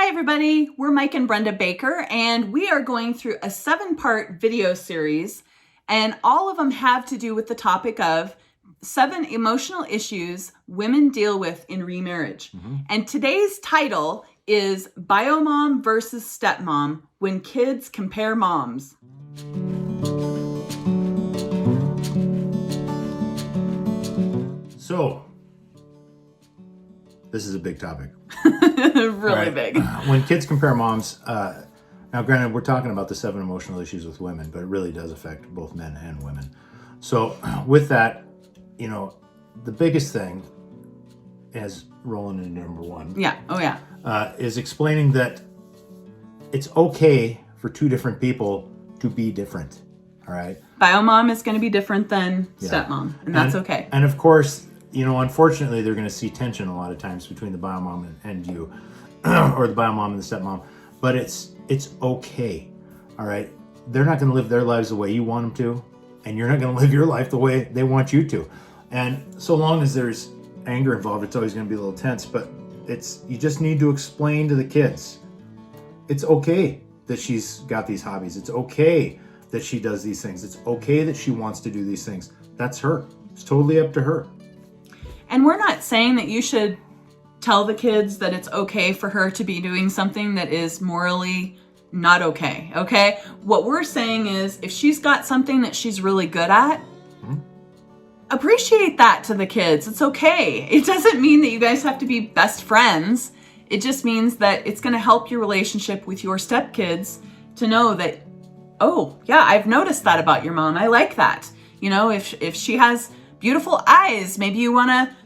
Hi everybody, we're Mike and Brenda Baker, and we are going through a 7-part video series, and all of them have to do with the topic of 7 emotional issues women deal with in remarriage. And today's title is Biomom versus Stepmom, when kids compare moms. So, this is a big topic. Really big. When kids compare moms, now granted, we're talking about the 7 emotional issues with women, but it really does affect both men and women. So with that, the biggest thing, as rolling into number 1, is explaining that it's okay for 2 different people to be different. All right. Biomom is going to be different than stepmom, and that's okay. And of course, unfortunately, they're going to see tension a lot of times between the biomom and you, or the biomom and the stepmom. But it's okay, all right? They're not going to live their lives the way you want them to, and you're not going to live your life the way they want you to. And so long as there's anger involved, it's always going to be a little tense. But you just need to explain to the kids, it's okay that she's got these hobbies. It's okay that she does these things. It's okay that she wants to do these things. That's her. It's totally up to her. And we're not saying that you should tell the kids that it's okay for her to be doing something that is morally not okay, okay? What we're saying is if she's got something that she's really good at, appreciate that to the kids. It's okay. It doesn't mean that you guys have to be best friends. It just means that it's going to help your relationship with your stepkids to know that, oh, yeah, I've noticed that about your mom. I like that. If she has beautiful eyes, maybe you want to,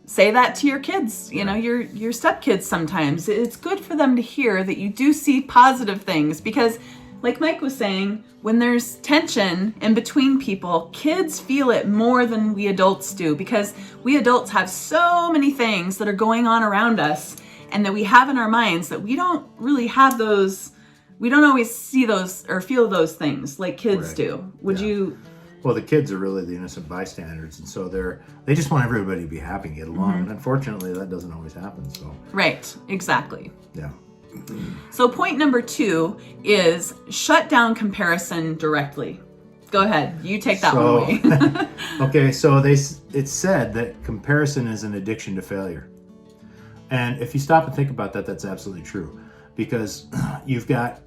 say that to your kids, your stepkids sometimes. It's good for them to hear that you do see positive things because, like Mike was saying, when there's tension in between people, kids feel it more than we adults do because we adults have so many things that are going on around us and that we have in our minds that we don't really have those, we don't always see those or feel those things like kids do. Would you... Well, the kids are really the innocent bystanders, and so they just want everybody to be happy and get along. And unfortunately, that doesn't always happen. So right, exactly. Yeah. So point number 2 is shut down comparison directly. Go ahead, you take that one away. Okay, so it's said that comparison is an addiction to failure, and if you stop and think about that, that's absolutely true, because you've got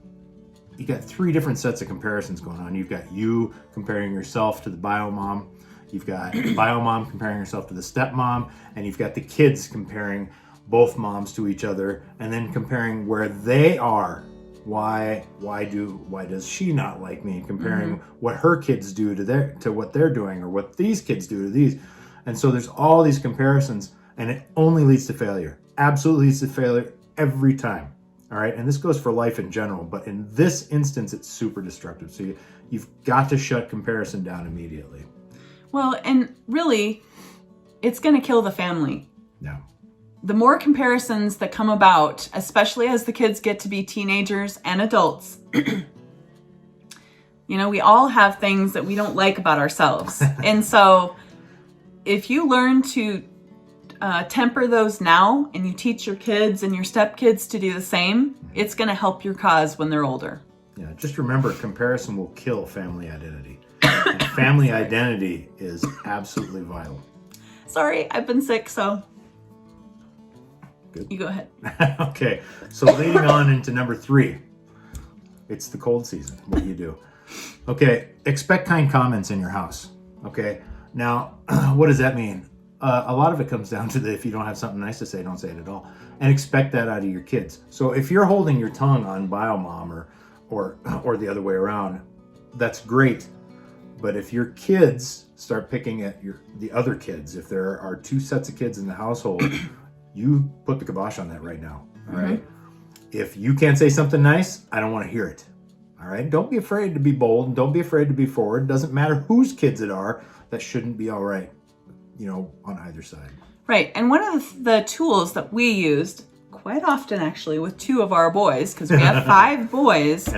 3 different sets of comparisons going on. You've got you comparing yourself to the biomom, you've got biomom comparing herself to the stepmom, and you've got the kids comparing both moms to each other, and then comparing where they are. Why does she not like me? Comparing what her kids do to what they're doing, or what these kids do to these. And so there's all these comparisons, and it only leads to failure. Absolutely leads to failure every time. All right, and this goes for life in general, but in this instance, it's super destructive. So you've got to shut comparison down immediately. Well, and really, it's going to kill the family. Yeah. The more comparisons that come about, especially as the kids get to be teenagers and adults, we all have things that we don't like about ourselves. And so if you learn to temper those now, and you teach your kids and your stepkids to do the same, it's going to help your cause when they're older. Yeah, just remember, comparison will kill family identity. And family identity is absolutely vital. Sorry, I've been sick, so good. You go ahead. Okay, so leading on into number 3, it's the cold season. What do you do? Okay, expect kind comments in your house. Okay, now what does that mean? A lot of it comes down to if you don't have something nice to say, don't say it at all. And expect that out of your kids. So if you're holding your tongue on biomom or the other way around, that's great. But if your kids start picking at the other kids, if there are 2 sets of kids in the household, you put the kibosh on that right now. All right? If you can't say something nice, I don't want to hear it. All right? Don't be afraid to be bold, and don't be afraid to be forward. Doesn't matter whose kids it are, that shouldn't be all right. On either side. Right. And one of the tools that we used quite often, actually, with 2 of our boys, because we have 5 boys,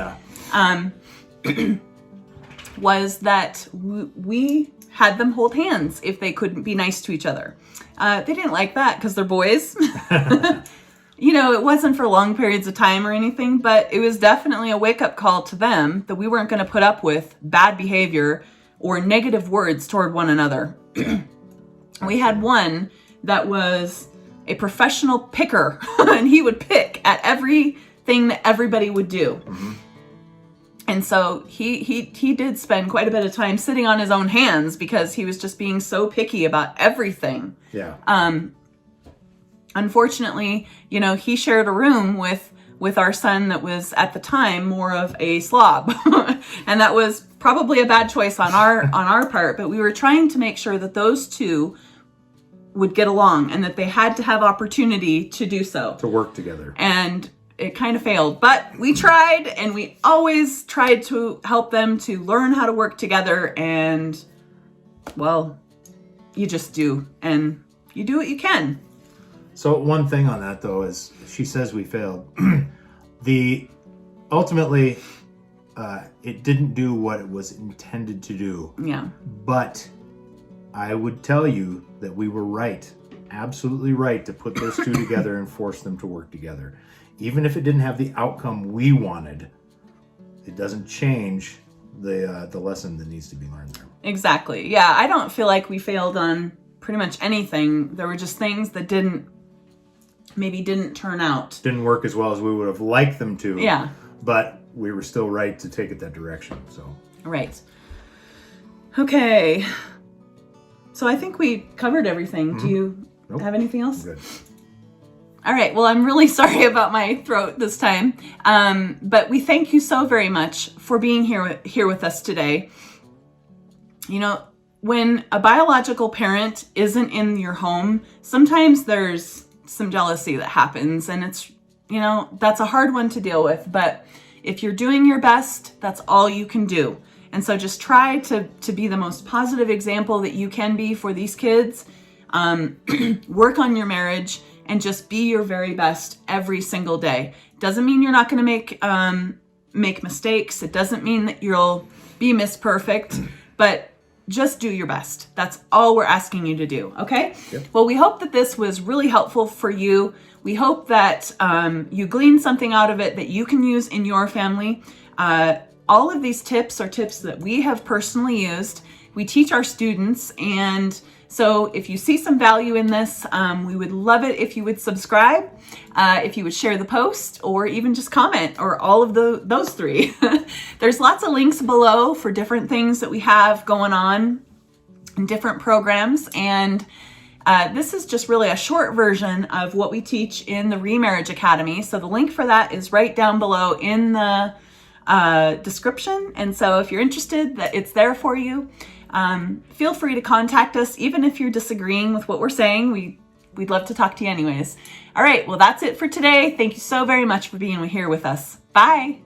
was that we had them hold hands if they couldn't be nice to each other. They didn't like that because they're boys. it wasn't for long periods of time or anything, but it was definitely a wake-up call to them that we weren't going to put up with bad behavior or negative words toward one another. We had one that was a professional picker, and he would pick at everything that everybody would do. Mm-hmm. And so he did spend quite a bit of time sitting on his own hands because he was just being so picky about everything. Yeah. Unfortunately, he shared a room with our son that was at the time more of a slob. And that was probably a bad choice on our part, but we were trying to make sure that those two would get along and that they had to have opportunity to do so. To work together. And it kind of failed, but we tried, and we always tried to help them to learn how to work together. And well, you just do, and you do what you can. So one thing on that though is she says we failed. Ultimately, it didn't do what it was intended to do. Yeah. But I would tell you that we were right, absolutely right, to put those two together and force them to work together. Even if it didn't have the outcome we wanted, it doesn't change the lesson that needs to be learned there. Exactly. Yeah, I don't feel like we failed on pretty much anything. There were just things that didn't turn out. Didn't work as well as we would have liked them to. Yeah. But we were still right to take it that direction. So. Right. Okay. So I think we covered everything. Mm-hmm. Do you have anything else? Good. All right. Well, I'm really sorry about my throat this time. But we thank you so very much for being here with us today. When a biological parent isn't in your home, sometimes there's some jealousy that happens, and it's, that's a hard one to deal with. But if you're doing your best, that's all you can do. And so just try to be the most positive example that you can be for these kids. Work on your marriage and just be your very best every single day. Doesn't mean you're not going to make mistakes. It doesn't mean that you'll be Miss Perfect, but just do your best. That's all we're asking you to do. Okay? Yep. Well, we hope that this was really helpful for you. We hope that you gleaned something out of it that you can use in your family. All of these tips are tips that we have personally used. We teach our students, and so if you see some value in this, we would love it if you would subscribe, if you would share the post, or even just comment, or all of those three. There's lots of links below for different things that we have going on in different programs, and this is just really a short version of what we teach in the Remarriage Academy. So the link for that is right down below in the description, and so if you're interested, that it's there for you. Feel free to contact us, even if you're disagreeing with what we're saying. We'd love to talk to you anyways. All right, well, that's it for today. Thank you so very much for being here with us. Bye.